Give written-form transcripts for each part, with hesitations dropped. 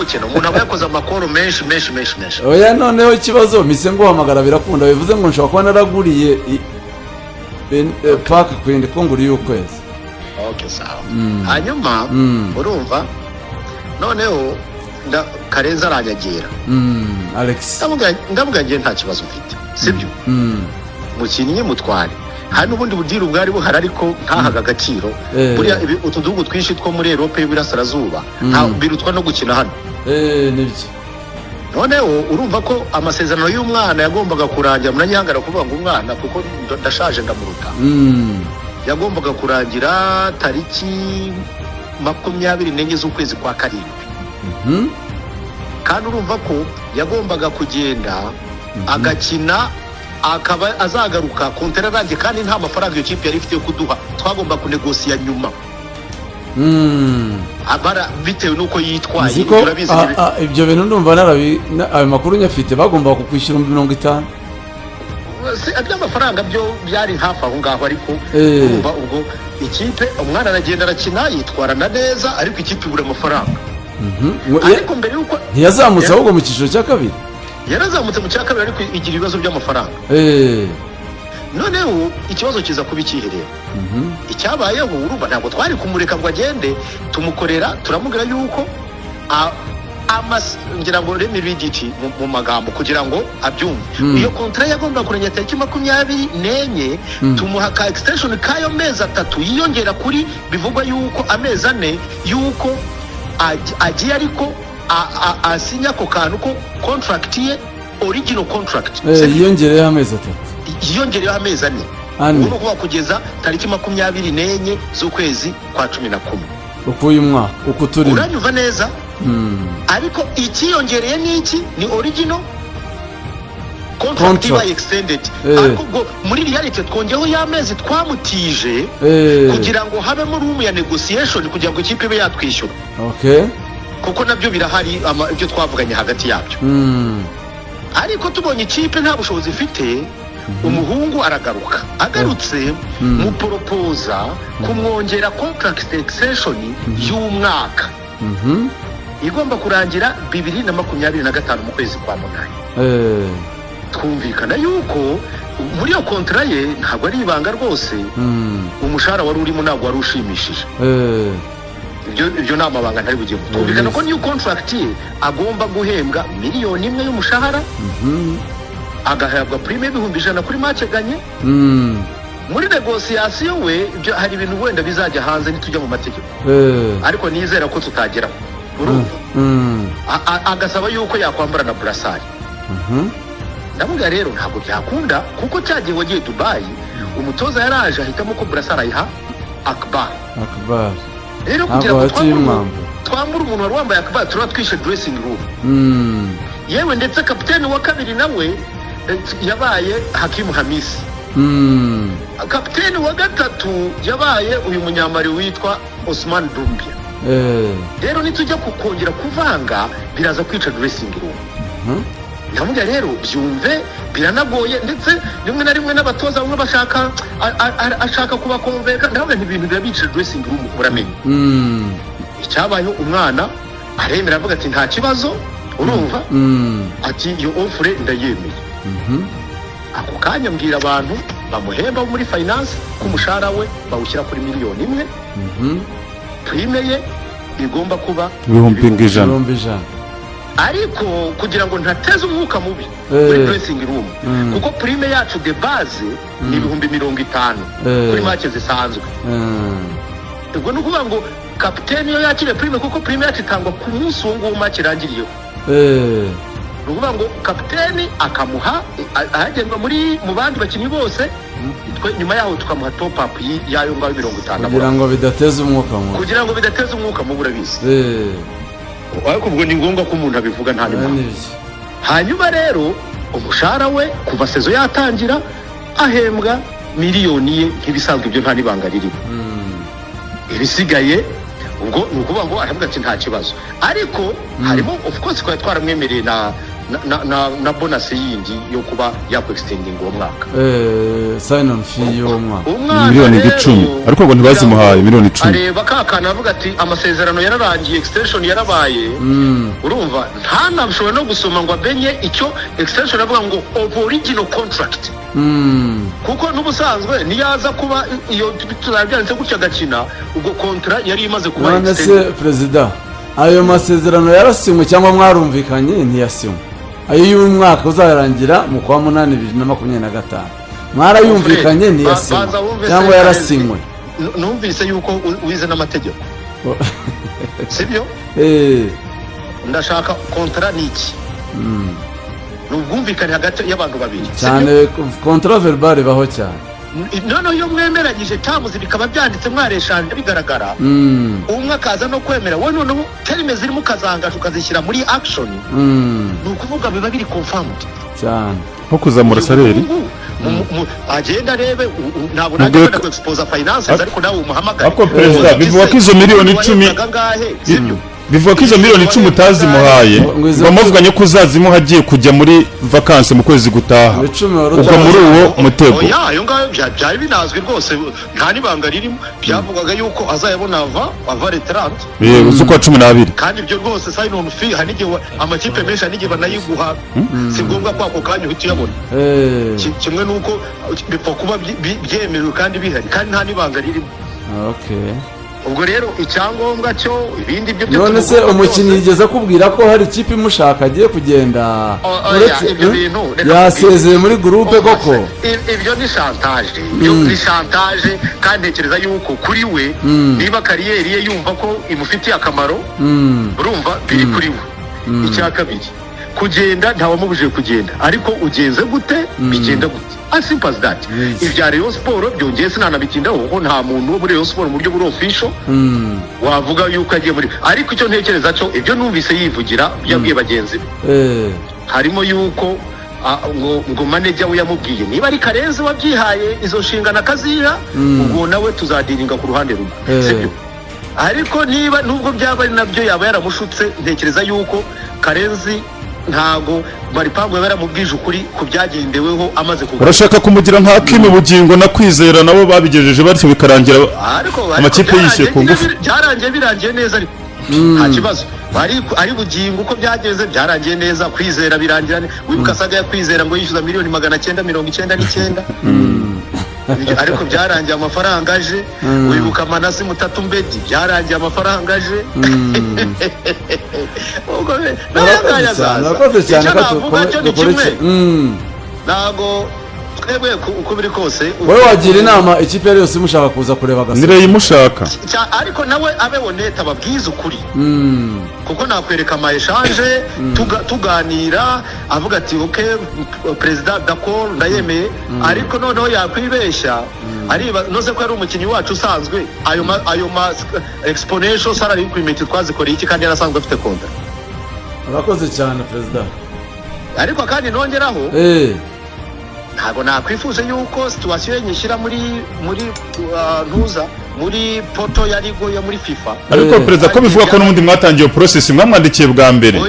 gukina umuntu aba yakoze amakoro menshi oya noneho ikibazo mise nguhamagara birakunda bivuze ngo nshobora kuba naraguriye paka kwende ko nguriye ukwezi. Okay sawa. Hanyuma urumva noneho Karenza aranyagira. Alex ndavuga ngiye nta kibazo mfite sibyo mukinnyi mutware hano ubundi budiru bwari buhari ariko ntahaga agaciro buriya utudugu twinshi two muri Europe y'Iburasirazuba nta birutwa no gukina hano nibyo. Noneho urumva ko amasezerano y'umwana yagombaga kurangira munanyangara kuvuga ngo umwana kuko ndashaje ndamuruta yagombaga kurangira tariki 24 z'ukwezi kwa karindwi kandi urumva ko yagombaga kugenda agakina akaba azagaruka kontera range kandi nta mafaranga iyo kipe yari ifite yo kuduha twagomba kunegosiya nyuma abara bitewe nuko yitwaye urabizi ibyo bintu ndumva ayo makuru nyafite bagomba kukwishyura 50 amafaranga byo byari hafi aho ngaho ariko urumva ubwo ikipe umwana aragenda arakina yitwarana neza ariko ikipe ibura amafaranga ariko mbere yuko ntiyazamutse ahubwo mu cyiciro cya kabiri yarazamutse mu cya kabiri ariko igira ibibazo by'amafaranga noneho ikibazo kiza kuba ikiherera icyabayeho urumva ntabwo twari kumureka ngo agende tumukorera turamubwira yuko ngira ngo remi rigiti mu magambo kugira ngo abyumve iyo kontra yagomba kurenya tariki 24 tumuha ka extension kayo mezi 3 yiyongera kuri bivugwa yuko amezi 4 yuko agiye ariko asinya ko kantu ko contract ye original contract yiyongereyeho amezi 3 yiyongereyeho amezi 4 ubu kuba kugeza tariki 24 z'ukwezi kwa 11 uko uyu mwaka uko turi uranyuva neza ariko ikiyongereye n'iki ni original contract iba extended ariko muri reality twongeho y'amezi twamutije kugira ngo habemo room ya negotiation kugira ngo ikipe ibe yatwishyura kuko nabyo birahari ibyo twavuganye hagati yabyo ariko tubonye ikipe nta bushobozi ifite umuhungu aragaruka agarutse mu proposa kumwongera contract extension y'umwaka igomba kurangira 2025 mu kwezi kwa munani twumvikana yuko muri iyo kontra ye ntabwo ari ibanga rwose umushahara wari urimo ntabwo wari ushimishije ibyo ni amabanga ntari bugiye twumvikana ko new contract ye agomba guhembwa miliyoni 1 y'umushahara agahabwa prime $100,000 kuri match ganye muri negotiation we hari ibintu wenda bizajya hanze nitujya mu mategeko ariko nizera ko tutageraho agasaba yuko yakwambara na brassard ndavuga rero ntabwo byakunda kuko cyagiye wagiye Dubai umutoza yaraje ahitamo ko brassard ayiha Akbar rero kugira ngo twambure umuntu wari wambaye Akbar turatwishe dressing room yewe ndetse kapiteni wa kabiri nawe yabaye Hakim Hamisi kapiteni wa gatatu yabaye uyu munyamari witwa Osman Dumbia rero nitujya kukongera kuvanga biraza kwica dressing room ndamuga rero byumve biranagoye ndetse rimwe na rimwe n'abatoza bamwe bashaka ashaka kuba konveka ndavuga ibintu birabica dressing room muramenye icyabaye umwana aremera avuga ati nta kibazo urumva ati iyo offre ndayemeye ako kanya mbwira abantu bamuhemba muri finance kumushara we bawushyira kuri miliyoni 1 prime ye igomba kuba 100,000 ariko kugira ngo ntateze umwuka mubi muri dressing room kuko prime yacu de base ni 50,000 kuri match zisanzwe ubwo nukuvuga ngo kapiteni yo yakire prime kuko prime yacu itangwa ku munsi wo ngo match irangiriyeho nukuvuga ngo kapiteni akamuha ahagendwa mu bandi bakinnyi bose nyuma yaho tukamuha top up yayo ngaho 50 kugira ngo bidateze umwuka mubi urabizi ariko ubwo ni ngombwa ko umuntu abivuga nta nyuma hanyuma rero umushahara we kuva sezo yatangira ahembwa miliyoni ye nk'ibisanzwe ibyo nta nibanga ririmo ibisigaye ubwo nukuvuga ngo aravuga ati nta kibazo ariko harimo of course ko twaramwemereye na bonus yindi yo kuba yakextending uwo mwaka sign on fee yo mwaka miliyoni 10 ariko ngo ntibazimuhaye miliyoni 10 areba kakana avuga ati amasezerano yararangiye extension yarabaye urumva ntanabishobora no gusoma ngo abenye icyo extension avuga ngo of original contract kuko n'ubusanzwe niyaza kuba iyo tuzabyanze gutya gakina ubwo contract yari imaze kuba none se president ayo masezerano yarasinywe cyangwa mwarumvikanye ntiyasinywe ayo y'uyu mwaka uzarangira mu kwa 8/2025 mwarayumvikanye ntiyasinywe cyangwa yarasinywe numvise yuko wize n'amategeko sibyo ndashaka contrat niki n'ubwumvikane hagati y'abantu babiri cyane contrat verbal baho cyane none iyo mwemeranyije tamuzi bikaba byanditse mwareshanje bigaragara umwe akaza no kwemera wowe noneho terime zirimo ukazanga tukazishyira muri action ni ukuvuga biba biri confirmed cyane nko kuzamura saleri agenda arebe ntabwo najya ku expose finances ariko nawe umuhamagara ariko perezida bivuga ko izo miliyoni 10 bivuga ko izo miliyoni 10 utazimuhaye bamuvuganye ko uzazimuha agiye kujya muri vacances mu kwezi gutaha ubwo muri uwo mutego ayo ngayo byari binazwi rwose nta nibanga ririmo byavugaga yuko azayabona ava retrant z'ukwa 12 kandi ibyo rwose sign on fee hanige amakipe menshi hanige banayiguha si ngombwa ko ako kanya uhita uyabona kimwe nuko bipfa kuba byemerewe kandi bihari kandi nta nibanga ririmo ubwo rero icyangombwa cyo ibindi byo none se umukinnyi yigeze akubwira ko hari ikipe imushaka agiye kugenda yasezeye muri groupe koko ibyo ni chantage kandi ntekereza yuko kuri we niba kariyeri ye yumva ko imufitiye akamaro urumva biri kuri we icya kabiri kugenda ntawamubujije kugenda ariko ugenze gute bigenda gute as simple as that ibya Rayon Sport byongeye sinanabitindaho kuko nta muntu wo muri Rayon Sport mu buryo buri official wavuga yuko agiye muri ariko icyo ntekereza cyo ibyo numvise yivugira byabwiye bagenzi be harimo yuko ngo manager we yamubwiye niba ari Karenzi wabyihaye izo nshingano akaziha ubwo nawe tuzadiringa ku ruhande rumwe sibyo ariko niba nubwo byaba ari nabyo yaba yaramushutse ntekereza yuko Karenzi ntago Maripangu yaramubwije ukuri ku byagendeweho amaze kuvuga urashaka kumugira nka Kimi Bugingo na Kwizera nabo babigejeje batyo bikarangira amakipe yishiye ku ngufu birangiye neza ariko nta kibazo ari Bugingo uko byageze byarangiye neza Kwizera birangira wibuka saga ya Kwizera ngo yishyuza miliyoni 999 ariko byarangiye amafaranga aje wibuka Manasi Mutatu Mbedi byarangiye amafaranga aje nakoze cyane ntago twebwe uko biri kose wowe wagira inama ikipe yose imushaka kuza kureba gasa nire yimushaka ariko nawe abe honete ababwiza ukuri kuko nakwereka ama échange tuganira avuga ati okay president d'accord ndayemeye ariko noneho yakwibeshya ariba noze ko ari umukinnyi wacu usanzwe ayo ma exponential salary increment twazikoreye iki kandi yarasanzwe afite kontra urakoze cyane president ariko kandi nongeraho ntabwo nakwifuza yuko situation nyishyira muri ntuza muri poto ya ligo ya muri FIFA ariko perezida ko bivuga ko n'ubundi mwatangiye process mwamwandikiye bwa mbere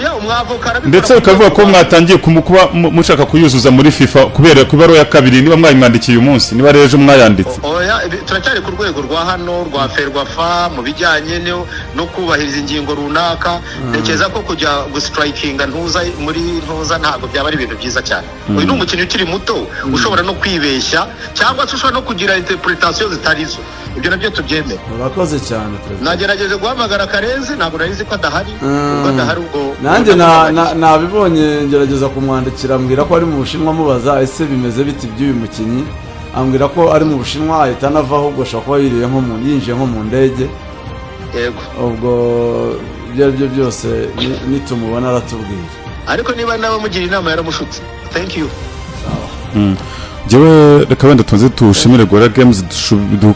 ndetse ukavuga ko mwatangiye kumukuba mushaka kuyuzuza muri FIFA kubera ku ibaro ya kabiri niba mwayimwandikiye uyu munsi niba rejo mwayanditse turacyari ku rwego rwa hano rwa Ferwafa mu bijyanye no kubahiriza ingingo runaka ntekereza ko kujya gustrikinga ntuza muri ntuza ntabwo byaba ari ibintu byiza cyane uyu ni umukinnyi ukiri muto ushobora no kwibeshya cyangwa se ushobora no kugira interpretation zitarizo ibyo nabyo tubyemera urakoze cyane president nagerageje guhamagara Karenzi ntabwo narizi ko adahari ubwo nanjye nabibonye ngerageza kumwandikira ambwira ko ari mu Bushinwa mubaza ese bimeze biti by'uyu mukinnyi ambwira ko ari mu Bushinwa ahita anavaho ubwo ashobora kuba yinjiye nko mu ndege yego ubwo ibyo ari byo byose nitumubona aratubwira ariko niba nawe mugira inama yaramushutse thank you jewe reka wenda tuze tushimire Gora Games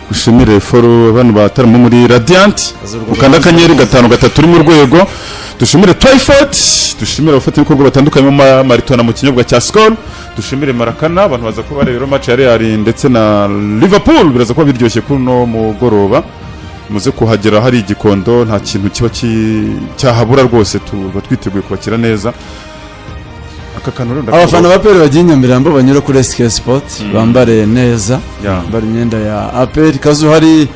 dushimire foro abantu bataramo muri Radiant ukanda kanyeru 5 uri mu rwego dushimire Twyford dushimire abafata ibikorwa batandukanye mu maritona mu kinyobwa cya Skol dushimire Marakana abantu baza kuba rero match ya Real ndetse na Liverpool biraza kuba biryoshye kuno mugoroba muze kuhagera hari igikondo nta kintu kiba cyahabura rwose tuba twiteguye kubakira neza abafana ba APR bagiye Nyamirambo banyura kuri SK Sport bambare neza bari imyenda ya APR kazu hari